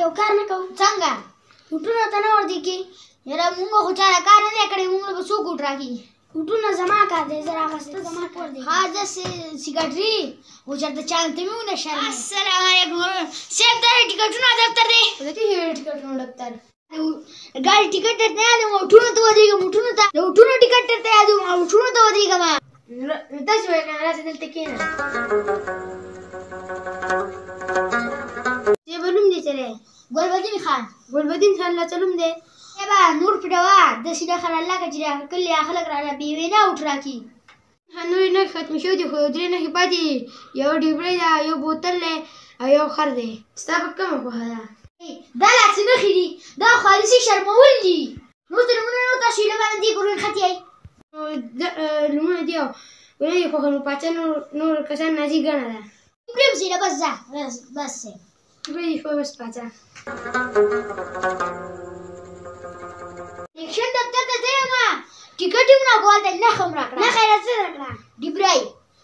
یو کار نه کوو. څنګه؟ بوټونه ته نه ورځي کې. یاره مونږ خو چا کار نه دی کړی، مونږ به څوک بوټ راکړي؟ بوټونه زما کار دی، زه راغسته زما کار دی. ها زه سیکرټري و چېرته چانه ته مې ونه شرمې. السلام علیکم صاحب، دا ټکټونه دفتر دی؟ د کومې ټکټونو دفتر؟ ګاډي ټکټ درته یاد وم، موټرونو ته ودرېږم، موټرونو ته د موټرونو ټکټ درته یاد وم، موټرونو ته ودرېږم. نو داسې وایه که نه، راسه دلته کښېنه. چې به نوم دې څه دی؟ ګلبدین خان. ګلبدین خان لا څه نوم دی؟ با نور پټوه داسې ډخر الله که چې راکړلي خلک راله بې وینا وټ راکړي. نورې نښې ختمې شوي دي، خو یو درې نښې پاتې دي. یو ډیبری ده، یو بوتل دی او یو خر دی. ستا په کومه خوښه ده؟ دا لا څه نښې دي؟ دا خالصي شرمول دي. نور ته نومونه نه تاسو ایله باندې دې ګورئ ختیئ. نومونه دي او ونه دي خوښه، نو پاچا نور کسان نازي ګڼه ده. پرېږدئ بس ځه بس صاحب. پرېږدي شوی بس پاچا. الیکشن دفتر ته ځه یم، ټکټ یې ونه هلته نښه هم راکړه. نښه یې راڅه راکړه؟ ډیبری.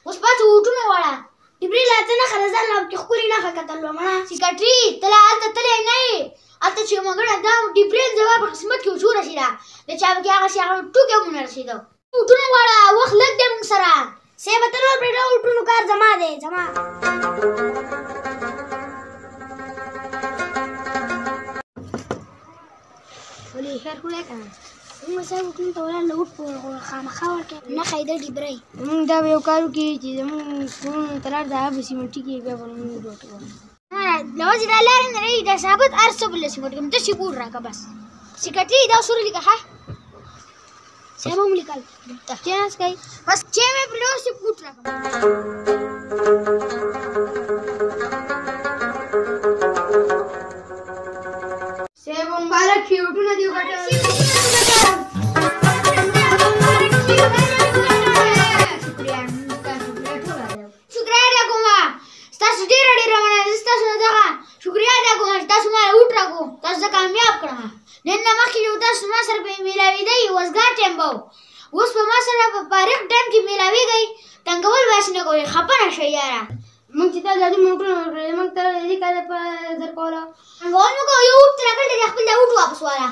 اوس پاتې ووټونه غواړه. ډیبري لا څه نښه ده؟ ځان لا پکې ښکلې نښه کتل وه مړه. سیکرټري ته لا هلته تللی نه یې. هلته چې مګړه دا ډیبري زما په قسمت کې اوس ورسېده، د چا پکې هغسې هغه ټوکې هم ونه رسېده. ووټونه غواړه، وخت لږ دی موږ سره. صاحبه ته نور پرېږده، ووټونو کار زما دی، زما. ولې خیر خو دی که نه؟ موږ صاحب ووټونو ته ولاړ ووټ خامخا ورکړې، نښه یې ده ډیبری. موږ دا به یو کار وکړي چې زموږ کورونو ته لاړ، د هغه به سیمټي کړي، بیا به موږ ووټ وکړو. لوځي دا لارې نه رهي، دا ثابت هر څه به له سیمټ کوم، ته چې ووټ راکړه بس. سیکرټري دا اوس ولیکه ښه. صاحب هم لیکل. کېناست کوي بس چې مې پرې اوس یې ووټ راکړه. صاحب مبارک شي، ووټونه دې وګټل. شکریه ادا کوم، ستاسو ډېره ډېره مننه. زه ستاسو نه دغه شکریه ادا کوم چې تاسو ما له ووټ راکړو، تاسو زه کامیاب کړم. نن نه مخکې چې تاسو ما سره میلاوېدئ وزګار ټایم به و، اوس په ما سره په فارغ ټایم کې میلاوېږئ، تنګول به هسې نه کوئ، خفه نه شئ یاره. موږ چې تا دا دومره ووټونه ورکړل، موږ ته د دې کار لپاره درکوله. تنګول مه کوه، یو ووټ دې راکړل دی، خپل دا ووټ واپس واله.